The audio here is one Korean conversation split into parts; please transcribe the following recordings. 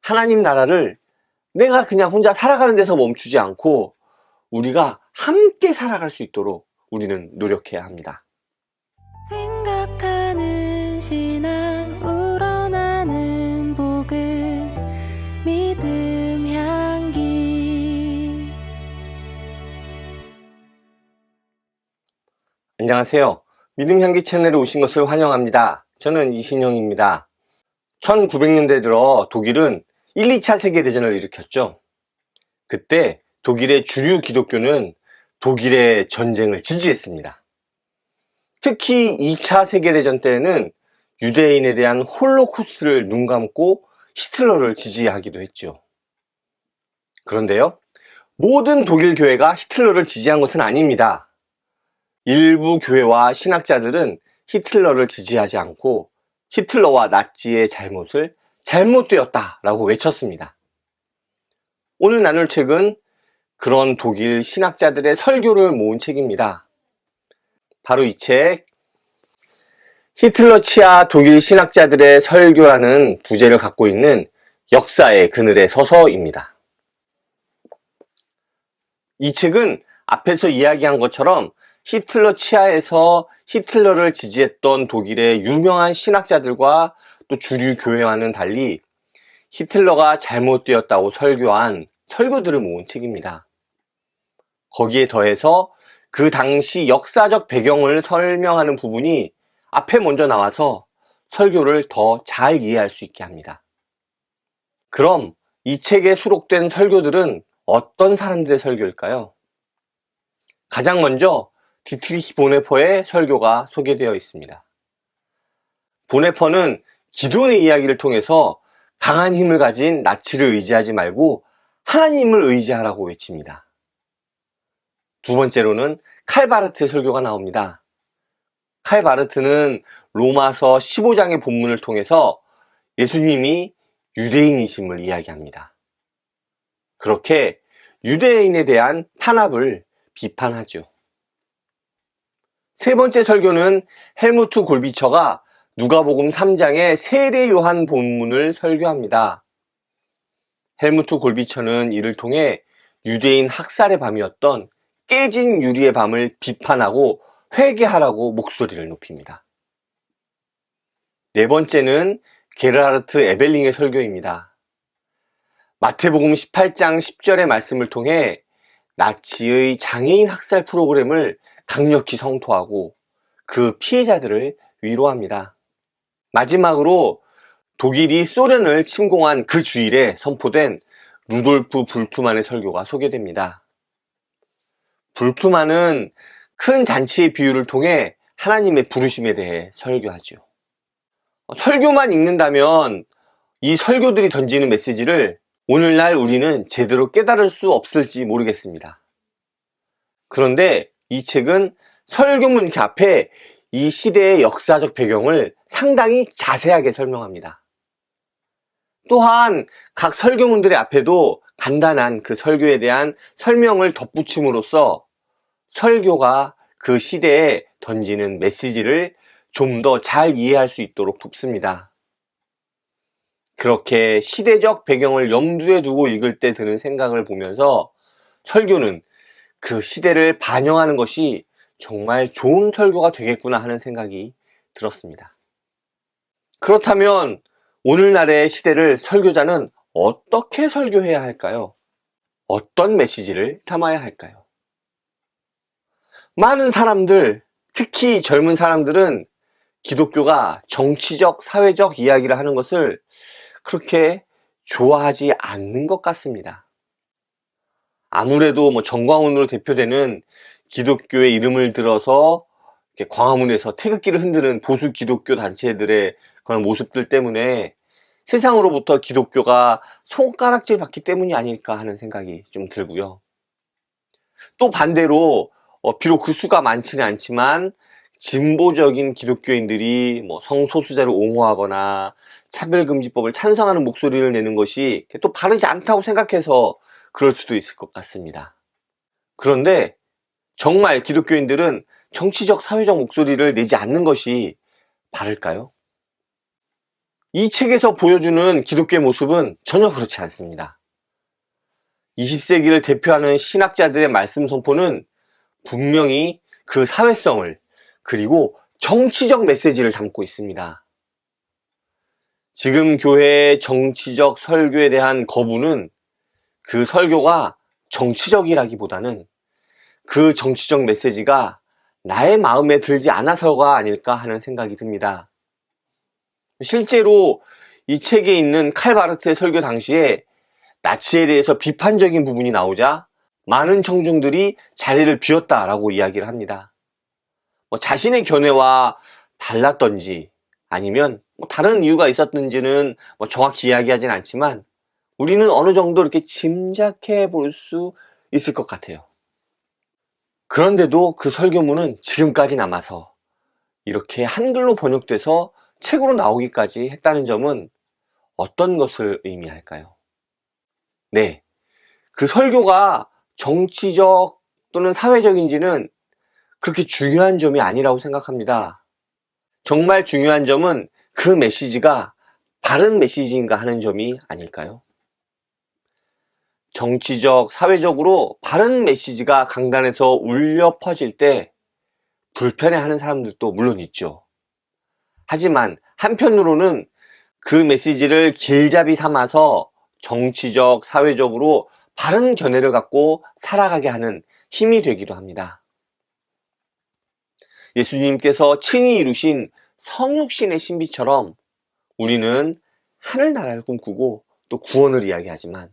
하나님 나라를 내가 그냥 혼자 살아가는 데서 멈추지 않고 우리가 함께 살아갈 수 있도록 우리는 노력해야 합니다. 생각하는 신앙 우러나는 복음 믿음 향기. 안녕하세요. 믿음 향기 채널에 오신 것을 환영합니다. 저는 이신영입니다. 1900년대 들어 독일은 1, 2차 세계대전을 일으켰죠. 그때 독일의 주류 기독교는 독일의 전쟁을 지지했습니다. 특히 2차 세계대전 때에는 유대인에 대한 홀로코스트를 눈감고 히틀러를 지지하기도 했죠. 그런데요, 모든 독일 교회가 히틀러를 지지한 것은 아닙니다. 일부 교회와 신학자들은 히틀러를 지지하지 않고 히틀러와 나치의 잘못을 잘못되었다라고 외쳤습니다. 오늘 나눌 책은 그런 독일 신학자들의 설교를 모은 책입니다. 바로 이 책, 히틀러 치하 독일 신학자들의 설교라는 부제를 갖고 있는 역사의 그늘에 서서입니다. 이 책은 앞에서 이야기한 것처럼 히틀러 치하에서 히틀러를 지지했던 독일의 유명한 신학자들과 또 주류 교회와는 달리 히틀러가 잘못되었다고 설교한 설교들을 모은 책입니다. 거기에 더해서 그 당시 역사적 배경을 설명하는 부분이 앞에 먼저 나와서 설교를 더 잘 이해할 수 있게 합니다. 그럼 이 책에 수록된 설교들은 어떤 사람들의 설교일까요? 가장 먼저 디트리히 보네퍼의 설교가 소개되어 있습니다. 보네퍼는 기도원의 이야기를 통해서 강한 힘을 가진 나치를 의지하지 말고 하나님을 의지하라고 외칩니다. 두 번째로는 칼바르트의 설교가 나옵니다. 칼바르트는 로마서 15장의 본문을 통해서 예수님이 유대인이심을 이야기합니다. 그렇게 유대인에 대한 탄압을 비판하죠. 세 번째 설교는 헬무트 골비처가 누가복음 3장의 세례 요한 본문을 설교합니다. 헬무트 골비처는 이를 통해 유대인 학살의 밤이었던 깨진 유리의 밤을 비판하고 회개하라고 목소리를 높입니다. 네 번째는 게르하르트 에벨링의 설교입니다. 마태복음 18장 10절의 말씀을 통해 나치의 장애인 학살 프로그램을 강력히 성토하고 그 피해자들을 위로합니다. 마지막으로 독일이 소련을 침공한 그 주일에 선포된 루돌프 불트만의 설교가 소개됩니다. 불트만은 큰 잔치의 비유를 통해 하나님의 부르심에 대해 설교하죠. 설교만 읽는다면 이 설교들이 던지는 메시지를 오늘날 우리는 제대로 깨달을 수 없을지 모르겠습니다. 그런데 이 책은 설교문 이렇게 앞에 이 시대의 역사적 배경을 상당히 자세하게 설명합니다. 또한 각 설교문들의 앞에도 간단한 그 설교에 대한 설명을 덧붙임으로써 설교가 그 시대에 던지는 메시지를 좀 더 잘 이해할 수 있도록 돕습니다. 그렇게 시대적 배경을 염두에 두고 읽을 때 드는 생각을 보면서 설교는 그 시대를 반영하는 것이 정말 좋은 설교가 되겠구나 하는 생각이 들었습니다. 그렇다면 오늘날의 시대를 설교자는 어떻게 설교해야 할까요? 어떤 메시지를 담아야 할까요? 많은 사람들, 특히 젊은 사람들은 기독교가 정치적, 사회적 이야기를 하는 것을 그렇게 좋아하지 않는 것 같습니다. 아무래도 정광훈으로 대표되는 기독교의 이름을 들어서 광화문에서 태극기를 흔드는 보수 기독교 단체들의 그런 모습들 때문에 세상으로부터 기독교가 손가락질 받기 때문이 아닐까 하는 생각이 좀 들고요. 또 반대로 비록 그 수가 많지는 않지만 진보적인 기독교인들이 성소수자를 옹호하거나 차별금지법을 찬성하는 목소리를 내는 것이 또 바르지 않다고 생각해서 그럴 수도 있을 것 같습니다. 그런데 정말 기독교인들은 정치적, 사회적 목소리를 내지 않는 것이 바를까요? 이 책에서 보여주는 기독교의 모습은 전혀 그렇지 않습니다. 20세기를 대표하는 신학자들의 말씀 선포는 분명히 그 사회성을 그리고 정치적 메시지를 담고 있습니다. 지금 교회의 정치적 설교에 대한 거부는 그 설교가 정치적이라기보다는 그 정치적 메시지가 나의 마음에 들지 않아서가 아닐까 하는 생각이 듭니다. 실제로 이 책에 있는 칼바르트의 설교 당시에 나치에 대해서 비판적인 부분이 나오자 많은 청중들이 자리를 비웠다라고 이야기를 합니다. 자신의 견해와 달랐던지 아니면 다른 이유가 있었는지는 정확히 이야기하진 않지만 우리는 어느 정도 이렇게 짐작해 볼 수 있을 것 같아요. 그런데도 그 설교문은 지금까지 남아서 이렇게 한글로 번역돼서 책으로 나오기까지 했다는 점은 어떤 것을 의미할까요? 네, 그 설교가 정치적 또는 사회적인지는 그렇게 중요한 점이 아니라고 생각합니다. 정말 중요한 점은 그 메시지가 바른 메시지인가 하는 점이 아닐까요? 정치적, 사회적으로 바른 메시지가 강단에서 울려 퍼질 때 불편해하는 사람들도 물론 있죠. 하지만 한편으로는 그 메시지를 길잡이 삼아서 정치적, 사회적으로 바른 견해를 갖고 살아가게 하는 힘이 되기도 합니다. 예수님께서 친히 이루신 성육신의 신비처럼 우리는 하늘나라를 꿈꾸고 또 구원을 이야기하지만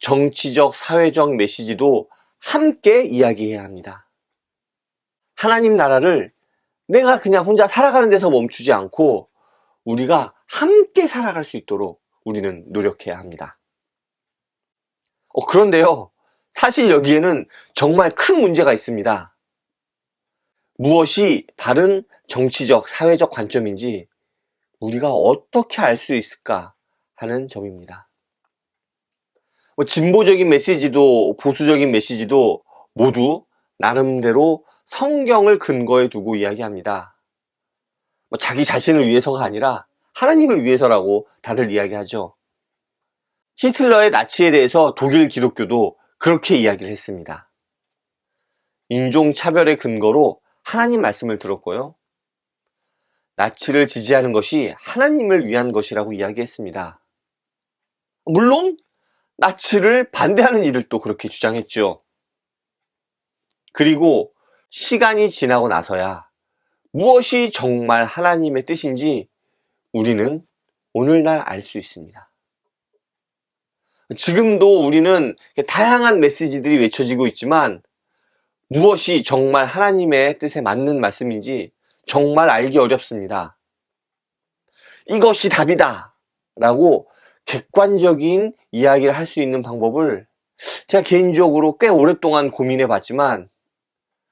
정치적, 사회적 메시지도 함께 이야기해야 합니다. 하나님 나라를 내가 그냥 혼자 살아가는 데서 멈추지 않고 우리가 함께 살아갈 수 있도록 우리는 노력해야 합니다. 그런데요, 사실 여기에는 정말 큰 문제가 있습니다. 무엇이 바른 정치적, 사회적 관점인지 우리가 어떻게 알 수 있을까 하는 점입니다. 진보적인 메시지도 보수적인 메시지도 모두 나름대로 성경을 근거에 두고 이야기합니다. 자기 자신을 위해서가 아니라 하나님을 위해서라고 다들 이야기하죠. 히틀러의 나치에 대해서 독일 기독교도 그렇게 이야기를 했습니다. 인종차별의 근거로 하나님 말씀을 들었고요. 나치를 지지하는 것이 하나님을 위한 것이라고 이야기했습니다. 물론 나치를 반대하는 이들도 그렇게 주장했죠. 그리고 시간이 지나고 나서야 무엇이 정말 하나님의 뜻인지 우리는 오늘날 알 수 있습니다. 지금도 우리는 다양한 메시지들이 외쳐지고 있지만 무엇이 정말 하나님의 뜻에 맞는 말씀인지 정말 알기 어렵습니다. 이것이 답이다 라고 객관적인 이야기를 할 수 있는 방법을 제가 개인적으로 꽤 오랫동안 고민해 봤지만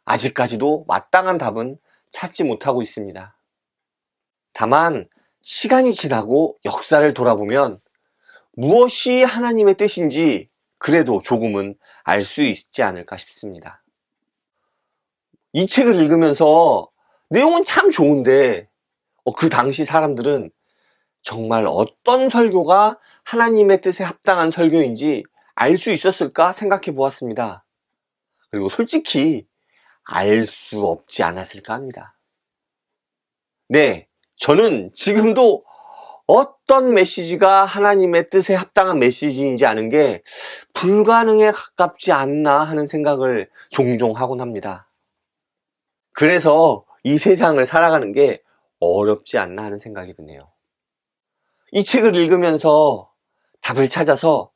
아직까지도 마땅한 답은 찾지 못하고 있습니다. 다만 시간이 지나고 역사를 돌아보면 무엇이 하나님의 뜻인지 그래도 조금은 알 수 있지 않을까 싶습니다. 이 책을 읽으면서 내용은 참 좋은데 그 당시 사람들은 정말 어떤 설교가 하나님의 뜻에 합당한 설교인지 알 수 있었을까 생각해 보았습니다. 그리고 솔직히 알 수 없지 않았을까 합니다. 네, 저는 지금도 어떤 메시지가 하나님의 뜻에 합당한 메시지인지 아는 게 불가능에 가깝지 않나 하는 생각을 종종 하곤 합니다. 그래서 이 세상을 살아가는 게 어렵지 않나 하는 생각이 드네요. 이 책을 읽으면서 답을 찾아서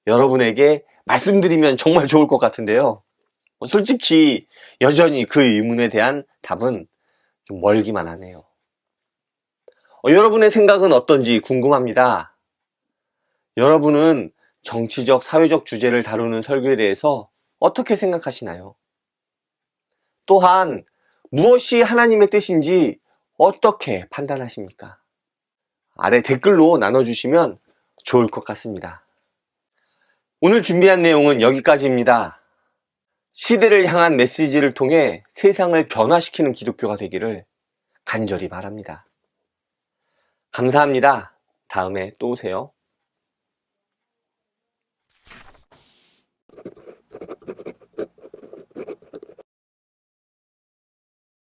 여러분에게 말씀드리면 정말 좋을 것 같은데요. 솔직히 여전히 그 의문에 대한 답은 좀 멀기만 하네요. 여러분의 생각은 어떤지 궁금합니다. 여러분은 정치적, 사회적 주제를 다루는 설교에 대해서 어떻게 생각하시나요? 또한 무엇이 하나님의 뜻인지 어떻게 판단하십니까? 아래 댓글로 나눠주시면 좋을 것 같습니다. 오늘 준비한 내용은 여기까지입니다. 시대를 향한 메시지를 통해 세상을 변화시키는 기독교가 되기를 간절히 바랍니다. 감사합니다. 다음에 또 오세요.